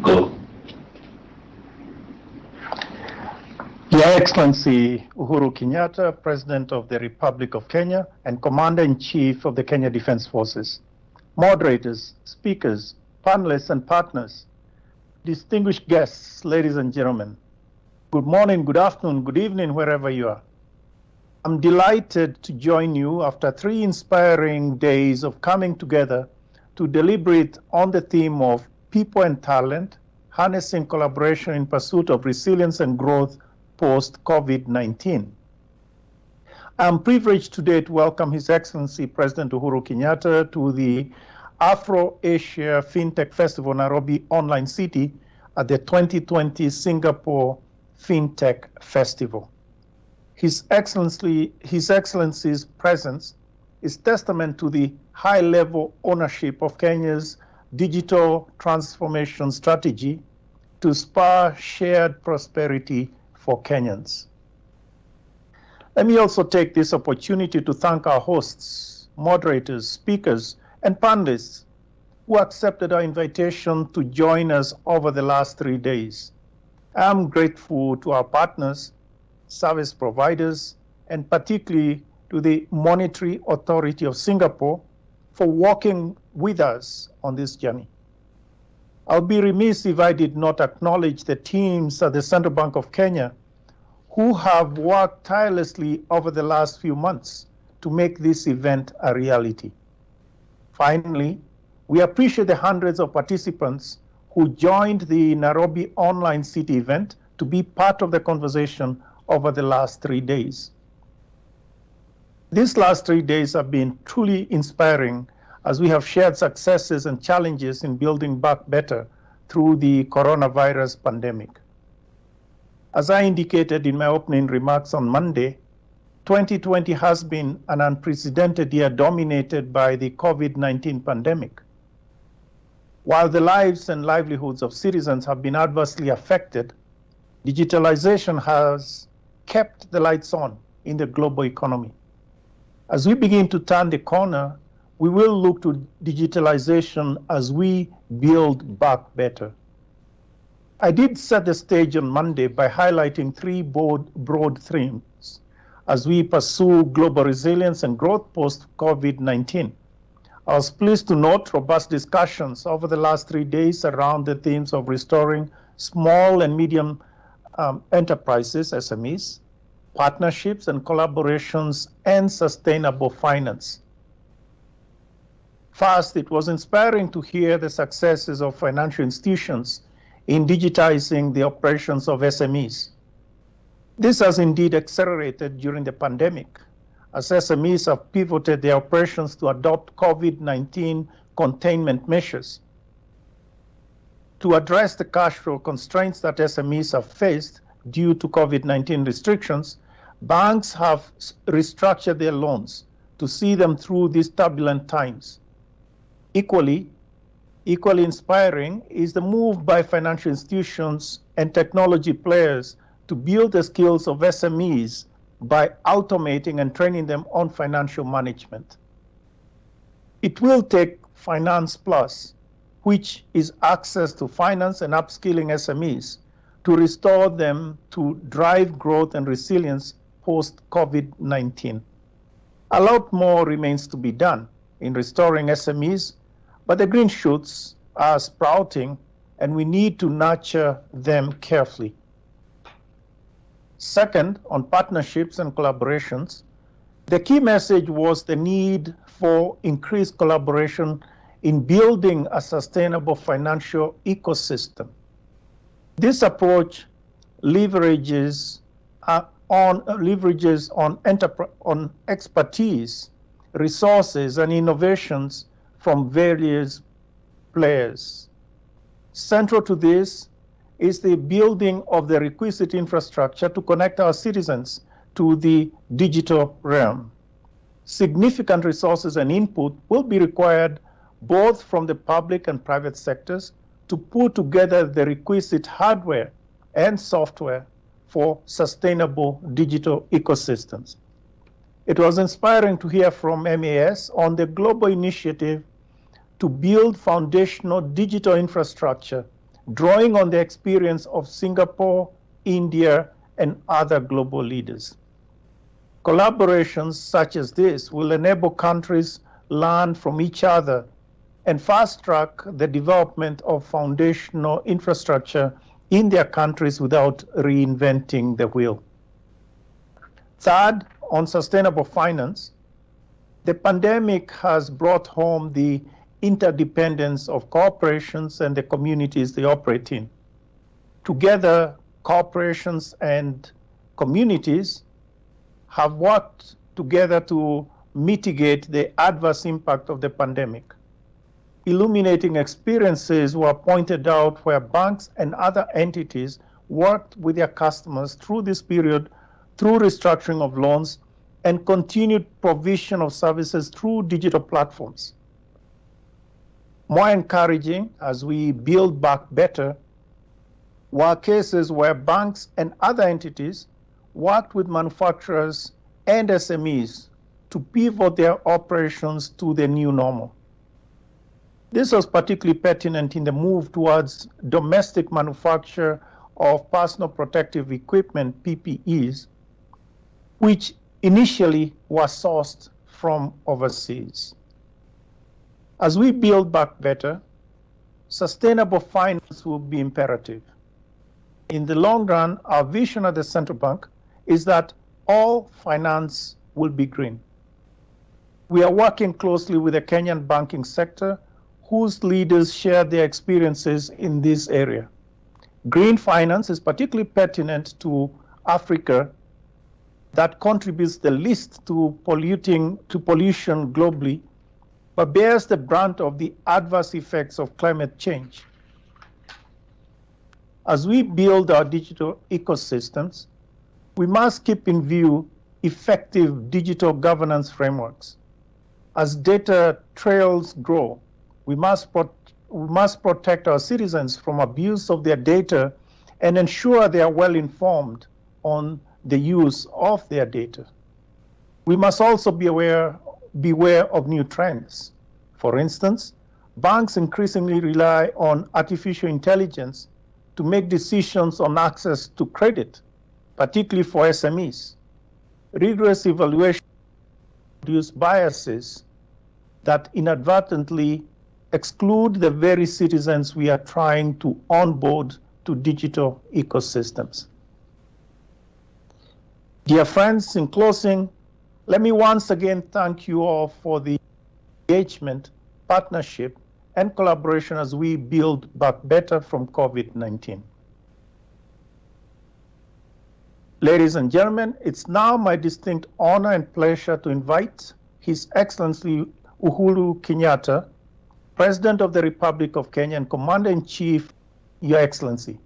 Go. Your Excellency Uhuru Kenyatta, President of the Republic of Kenya and Commander-in-Chief of the Kenya Defense Forces, moderators, speakers, panelists, and partners, distinguished guests, ladies and gentlemen, good morning, good afternoon, good evening, wherever you are. I'm delighted to join you after 3 inspiring days of coming together to deliberate on the theme of people and talent, harnessing collaboration in pursuit of resilience and growth post-COVID-19. I'm privileged today to welcome His Excellency President Uhuru Kenyatta to the Afro-Asia FinTech Festival, Nairobi Online City at the 2020 Singapore FinTech Festival. His Excellency's presence is testament to the high-level ownership of Kenya's digital transformation strategy to spur shared prosperity for Kenyans. Let me also take this opportunity to thank our hosts, moderators, speakers, and panelists who accepted our invitation to join us over the last 3 days. I'm grateful to our partners, service providers, and particularly to the Monetary Authority of Singapore for working with us on this journey. I'll be remiss if I did not acknowledge the teams at the Central Bank of Kenya who have worked tirelessly over the last few months to make this event a reality. Finally, we appreciate the hundreds of participants who joined the Nairobi Online City event to be part of the conversation over the last 3 days. These last 3 days have been truly inspiring as we have shared successes and challenges in building back better through the coronavirus pandemic. As I indicated in my opening remarks on Monday, 2020 has been an unprecedented year dominated by the COVID-19 pandemic. While the lives and livelihoods of citizens have been adversely affected, digitalization has kept the lights on in the global economy. As we begin to turn the corner, we will look to digitalization as we build back better. I did set the stage on Monday by highlighting 3 broad themes as we pursue global resilience and growth post-COVID-19. I was pleased to note robust discussions over the last 3 days around the themes of restoring small and medium enterprises, SMEs, partnerships and collaborations, and sustainable finance. First, it was inspiring to hear the successes of financial institutions in digitizing the operations of SMEs. This has indeed accelerated during the pandemic, as SMEs have pivoted their operations to adopt COVID-19 containment measures. To address the cash flow constraints that SMEs have faced due to COVID-19 restrictions, banks have restructured their loans to see them through these turbulent times. Equally inspiring is the move by financial institutions and technology players to build the skills of SMEs by automating and training them on financial management. It will take Finance Plus, which is access to finance and upskilling SMEs, to restore them to drive growth and resilience post-COVID-19. A lot more remains to be done in restoring SMEs, but the green shoots are sprouting and we need to nurture them carefully. Second, on partnerships and collaborations, the key message was the need for increased collaboration in building a sustainable financial ecosystem. This approach leverages on expertise, resources, and innovations from various players. Central to this is the building of the requisite infrastructure to connect our citizens to the digital realm. Significant resources and input will be required both from the public and private sectors to put together the requisite hardware and software for sustainable digital ecosystems. It was inspiring to hear from MAS on the global initiative to build foundational digital infrastructure drawing on the experience of Singapore, India, and other global leaders. Collaborations such as this will enable countries learn from each other and fast-track the development of foundational infrastructure in their countries without reinventing the wheel. Third, on sustainable finance, the pandemic has brought home the interdependence of corporations and the communities they operate in. Together, corporations and communities have worked together to mitigate the adverse impact of the pandemic. Illuminating experiences were pointed out where banks and other entities worked with their customers through this period through restructuring of loans and continued provision of services through digital platforms. More encouraging, as we build back better, were cases where banks and other entities worked with manufacturers and SMEs to pivot their operations to the new normal. This was particularly pertinent in the move towards domestic manufacture of personal protective equipment, PPEs, which initially were sourced from overseas. As we build back better, sustainable finance will be imperative. In the long run, our vision at the central bank is that all finance will be green. We are working closely with the Kenyan banking sector, whose leaders share their experiences in this area. Green finance is particularly pertinent to Africa, that contributes the least to pollution globally, but bears the brunt of the adverse effects of climate change. As we build our digital ecosystems, we must keep in view effective digital governance frameworks. As data trails grow, we must protect our citizens from abuse of their data and ensure they are well informed on the use of their data. We must also beware of new trends. For instance, banks increasingly rely on artificial intelligence to make decisions on access to credit, particularly for SMEs. Rigorous evaluation produce biases that inadvertently exclude the very citizens we are trying to onboard to digital ecosystems. Dear friends, in closing, let me once again thank you all for the engagement, partnership, and collaboration as we build back better from COVID-19. Ladies and gentlemen, it's now my distinct honor and pleasure to invite His Excellency Uhuru Kenyatta, President of the Republic of Kenya and Commander-in-Chief, Your Excellency.